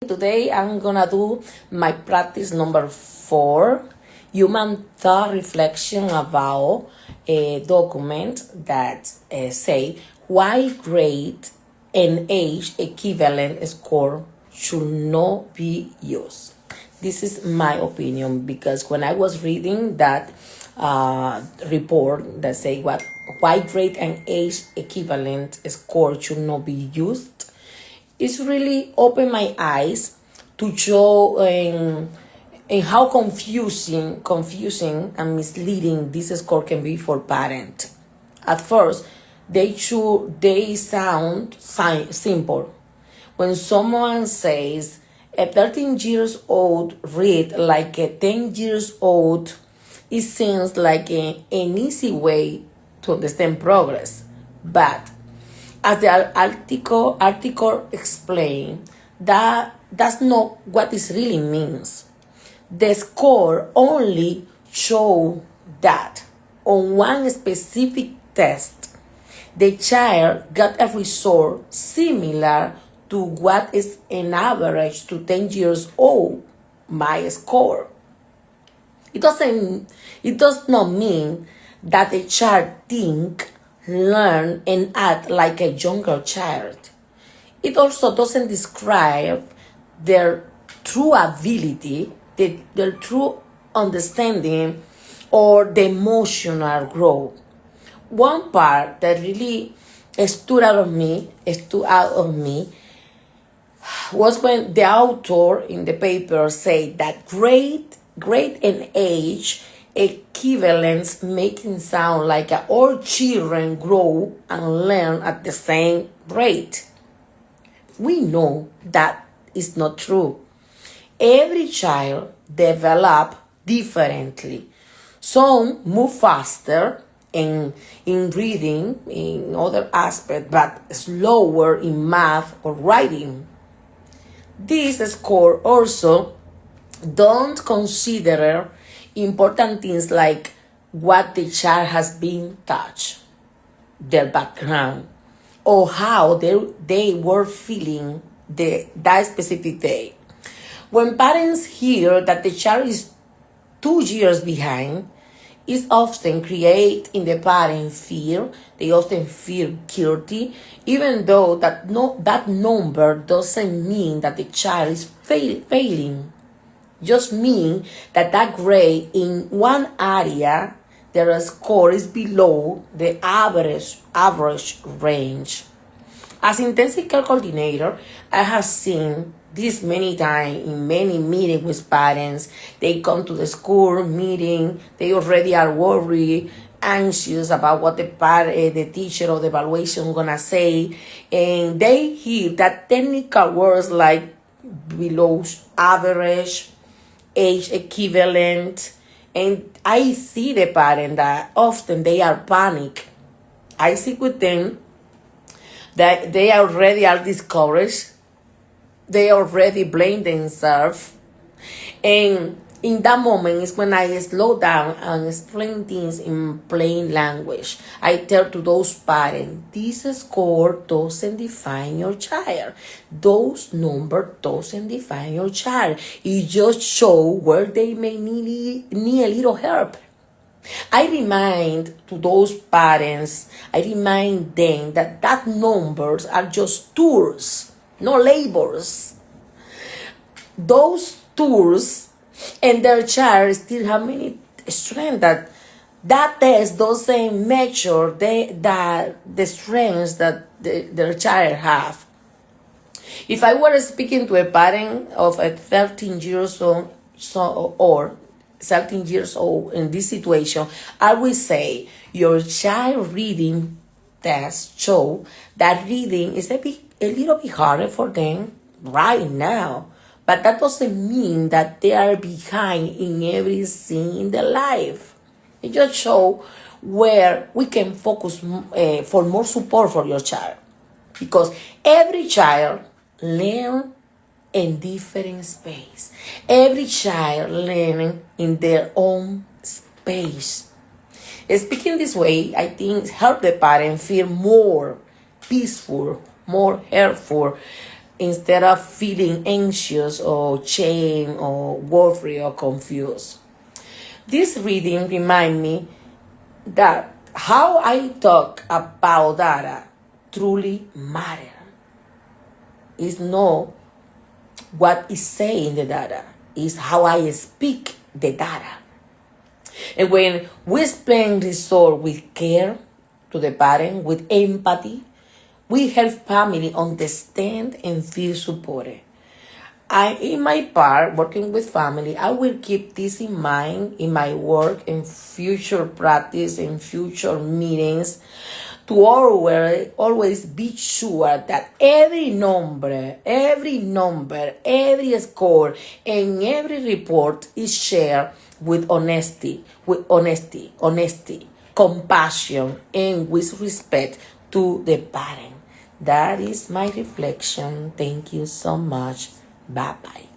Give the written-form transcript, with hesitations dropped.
Today I'm gonna do my practice number 4, human thought reflection about a document that say why grade and age equivalent score should not be used. This is my opinion because when I was reading that report that say why grade and age equivalent score should not be used, it's really opened my eyes to show in how confusing and misleading this score can be for parents. At first, they sound simple. When someone says a 13 years old read like a 10 years old, it seems like an easy way to understand progress. But as the article explained, that's not what it really means. The score only show that on one specific test, the child got a result similar to what is an average to 10 years old my score. It does not mean that the child think, learn, and act like a younger child. It also doesn't describe their true ability, their true understanding, or the emotional growth. One part that really stood out of me was when the author in the paper said that grade and age equivalence making sound like all children grow and learn at the same rate. We know that is not true. Every child develop differently. Some move faster in reading, in other aspects, but slower in math or writing. This score also don't consider important things like what the child has been taught, their background, or how they were feeling that specific day. When parents hear that the child is 2 years behind, it often create in the parent fear. They often feel guilty, even though that number doesn't mean that the child is failing. Just mean that grade in one area, their score is below the average range. As intensive care coordinator, I have seen this many times in many meetings with parents. They come to the school meeting, they already are worried, anxious about what the teacher or the evaluation gonna say, and they hear that technical words like below average, age equivalent, and I see the parent that often they are panic. I see with them that they already are discouraged. They already blame themselves. And in that moment is when I slow down and explain things in plain language. I tell to those parents, this score doesn't define your child. Those numbers doesn't define your child. It just show where they may need a little help. I remind to those parents, I remind them that numbers are just tools, no labels. Those tools and their child still have many strengths that test doesn't measure the strengths that their child have. If I were speaking to a parent of a 13 years old or 13 years old in this situation, I will say your child reading tests show that reading is a little bit harder for them right now. But that doesn't mean that they are behind in everything in their life. It just shows where we can focus for more support for your child. Because every child learns in different space. Every child learning in their own space. Speaking this way, I think help the parent feel more peaceful, more helpful, instead of feeling anxious or shame or worried or confused. This reading reminds me that how I talk about data truly matter. It's not what is said in the data, it's how I speak the data. And when we spend resource with care to the parent, with empathy, we help family understand and feel supported. In my part, working with family, I will keep this in mind in my work, in future practice, in future meetings, to always be sure that every number, every score, and every report is shared with honesty, compassion, and with respect to the parent. That is my reflection. Thank you so much. Bye bye.